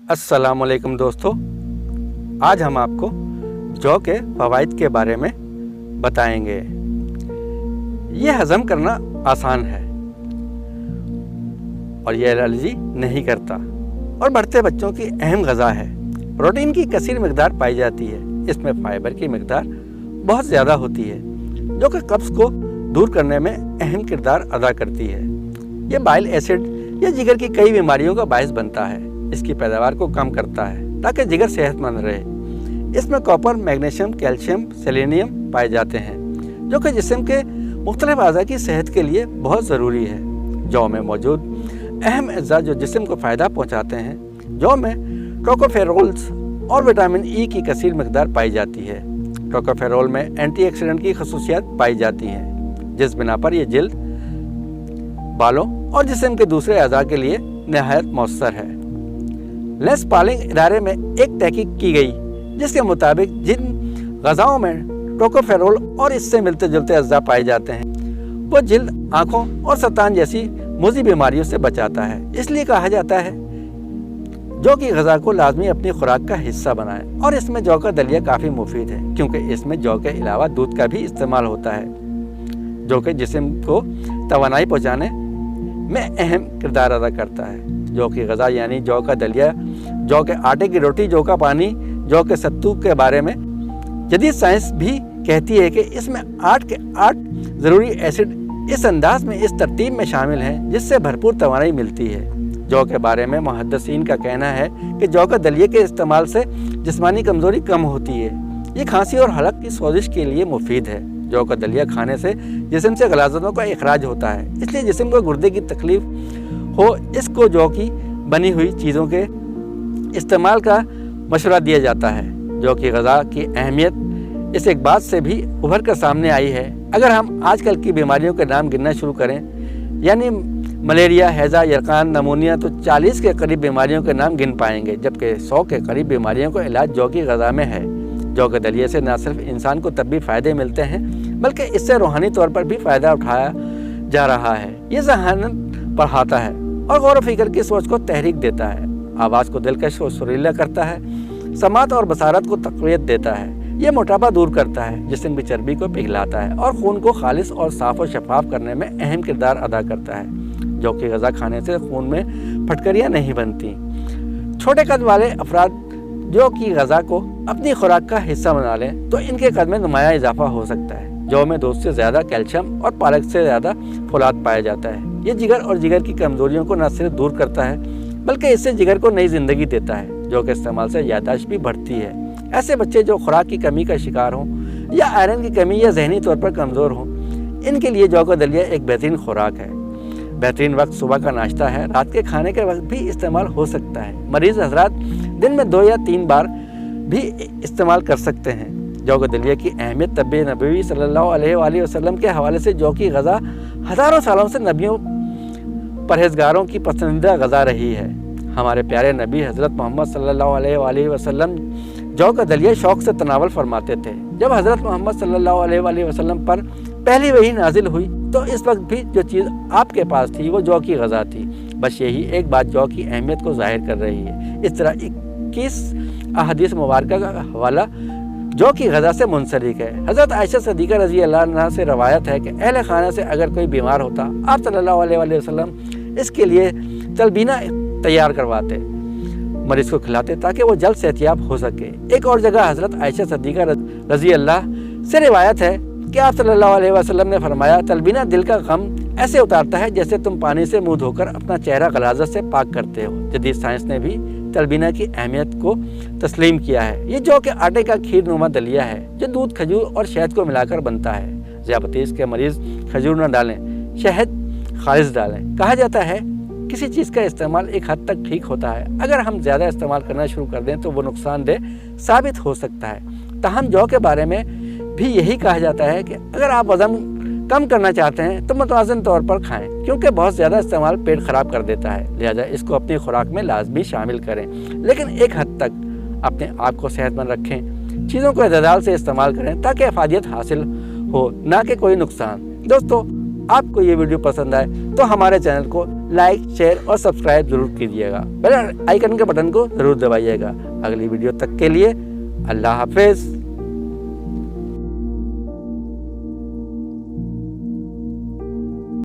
अस्सलाम वालेकुम दोस्तों, आज हम आपको जौ के फ़वाइद के बारे में बताएंगे। ये हज़म करना आसान है और ये एलर्जी नहीं करता और बढ़ते बच्चों की अहम ग़िज़ा है। प्रोटीन की कसीर मिक़दार पाई जाती है। इसमें फ़ाइबर की मिक़दार बहुत ज़्यादा होती है जो कि कब्ज़ को दूर करने में अहम किरदार अदा करती है। ये बाइल एसिड या जिगर की कई बीमारियों का बायस बनता है। इसकी पैदावार को कम करता है ताकि जिगर सेहतमंद रहे। इसमें कॉपर, मैग्नीशियम, कैल्शियम, सेलेनियम पाए जाते हैं जो कि जिस्म के मुख्तलिफ अज़ा की सेहत के लिए बहुत ज़रूरी है। जौ में मौजूद अहम अज़ा जो जिस्म को फ़ायदा पहुँचाते हैं, जौ में टोकोफेरोल्स और विटामिन ई की कसीर मिक़दार पाई जाती है। टोकोफेरोल में एंटीऑक्सीडेंट की खसूसियात पाई जाती हैं जिस बिना पर यह जिल्द, बालों और जिस्म के दूसरे अज़ा के लिए नहायत मौसर है। लेस पालिंग इदारे में एक तहकीक की गई जिसके मुताबिक जिन ग़िज़ाओं में टोकोफेरोल और इससे मिलते जुलते अज़ा पाए जाते हैं वो जिल्द, आँखों और सरतान जैसी मुज़ी बीमारियों से बचाता है। इसलिए कहा जाता है जौ की ग़िज़ा को लाजमी अपनी खुराक का हिस्सा बनाएं। और इसमें जौ का दलिया काफ़ी मुफीद है क्योंकि इसमें जौ के अलावा दूध का भी इस्तेमाल होता है जो कि जिस्म को तवानाई पहुँचाने में अहम किरदार अदा करता है। जौ की ग़िज़ा यानी जौ का दलिया, जौ के आटे की रोटी, जौ का पानी, जौ के सत्तू के बारे में जदीद साइंस भी कहती है कि इसमें 8 के 8 ज़रूरी एसिड इस अंदाज में, इस तरतीब में शामिल हैं जिससे भरपूर तवानाई मिलती है। जौ के बारे में मुहद्दिसीन का कहना है कि जौ का दलिए के इस्तेमाल से जिस्मानी कमज़ोरी कम होती है। ये खांसी और हलक की सोजिश के लिए मुफीद है। जौ का दलिया खाने से जिस्म से गलाज़तों का इखराज होता है, इसलिए जिस्म को गुर्दे की तकलीफ हो इसको जौ की बनी हुई चीज़ों के इस्तेमाल का मशवरा दिया जाता है। जौ की ग़िज़ा की अहमियत इस एक बात से भी उभर कर सामने आई है। अगर हम आजकल की बीमारियों के नाम गिनना शुरू करें यानी मलेरिया, हैज़ा, यरकान, नमूनिया, तो 40 के करीब बीमारियों के नाम गिन पाएंगे, जबकि 100 के करीब बीमारियों का इलाज जौ की ग़िज़ा में है। जौ के दलिए से न सिर्फ इंसान को तब भी फ़ायदे मिलते हैं बल्कि इससे रूहानी तौर पर भी फ़ायदा उठाया जा रहा है। ये ज़हानत बढ़ाता है और गौर व फिक्र की सोच को तहरीक देता है, आवाज़ को दिलकश और सुरीला करता है, समात और बसारत को तक़वियत देता है। ये मोटापा दूर करता है, जिस्म की चर्बी को पिघलाता है और खून को खालिस और साफ़ और शफाफ करने में अहम किरदार अदा करता है। जौ की ग़िज़ा खाने से खून में फटकरियाँ नहीं बनती। छोटे कद वाले अफराद जौ की ग़िज़ा को अपनी खुराक का हिस्सा बना लें तो इनके कद में नुमाया इजाफा हो सकता है। जौ में दूध से ज़्यादा कैल्शियम और पालक से ज़्यादा फौलाद पाया जाता है। ये जिगर और जिगर की कमज़ोरियों को न सिर्फ दूर करता है बल्कि इससे जिगर को नई ज़िंदगी देता है। जौ के इस्तेमाल से याददाश्त भी बढ़ती है। ऐसे बच्चे जो खुराक की कमी का शिकार हों या आयरन की कमी या जहनी तौर पर कमज़ोर हों, इनके लिए जौ का दलिया एक बेहतरीन खुराक है। बेहतरीन वक्त सुबह का नाश्ता है, रात के खाने के वक्त भी इस्तेमाल हो सकता है। मरीज़ हज़रात दिन में 2 या 3 बार भी इस्तेमाल कर सकते हैं। जौ के दलिया की अहमियत तब्बे नबवी सल्लल्लाहु अलैहि वसल्लम के हवाले से जौ की ग़िज़ा हज़ारों सालों से नबियों परहेज़गारों की पसंदीदा ग़िज़ा रही है। हमारे प्यारे नबी हज़रत मोहम्मद सल्लल्लाहु अलैहि वसल्लम जौ का दलिया शौक़ से तनावल फरमाते थे। जब हज़रत मोहम्मद सल्लल्लाहु अलैहि वसल्लम पर पहली वही नाजिल हुई तो इस वक्त भी जो चीज़ आपके पास थी वो जौ की ग़िज़ा थी। बस यही एक बात जौ की अहमियत को ज़ाहिर कर रही है। इस तरह 21 अहादीस मुबारका का हवाला जौ की ग़िज़ा से मुंसलिक है। हज़रत आयशा सिद्दीक़ा रज़ी अल्लाह अन्हा से रवायत है कि अहले खाना से अगर कोई बीमार होता, आप सल्लल्लाहु अलैहि वसल्लम इसके लिए तलबीना तैयार करवाते, मरीज़ को खिलाते ताकि वो जल्द सेहतियाब हो सके। एक और जगह हज़रत आयशा सिद्दीक़ा रज़ी अल्लाह से रिवायत है कि आप सल्लल्लाहु अलैहि वसल्लम ने फरमाया, तलबीना दिल का गम ऐसे उतारता है जैसे तुम पानी से मुँह धोकर अपना चेहरा गलाज़त से पाक करते हो। जदीद साइंस ने भी तलबीना की अहमियत को तस्लीम किया है। ये जौ के आटे का खीर नुमा दलिया है जो दूध, खजूर और शहद को मिलाकर बनता है। ज़ियाबतीस के मरीज़ खजूर न डालें, शहद खालिस डालें। कहा जाता है किसी चीज़ का इस्तेमाल एक हद तक ठीक होता है, अगर हम ज़्यादा इस्तेमाल करना शुरू कर दें तो वो नुकसानदेह साबित हो सकता है। ताहम जौ के बारे में भी यही कहा जाता है कि अगर आप वज़न कम करना चाहते हैं तो मुतवाज़न तौर पर खाएं क्योंकि बहुत ज़्यादा इस्तेमाल पेट ख़राब कर देता है। लिहाजा इसको अपनी खुराक में लाजमी शामिल करें, लेकिन एक हद तक अपने आप को सेहतमंद रखें। चीज़ों को इतदाल से इस्तेमाल करें ताकि अफादियत हासिल हो, ना कि कोई नुकसान। दोस्तों, آپ کو یہ ویڈیو پسند آئے تو ہمارے چینل کو لائک شیئر اور سبسکرائب ضرور کیجیے گا، بیل آئیکن کے بٹن کو ضرور دبائیے گا۔ اگلی ویڈیو تک کے لیے اللہ حافظ۔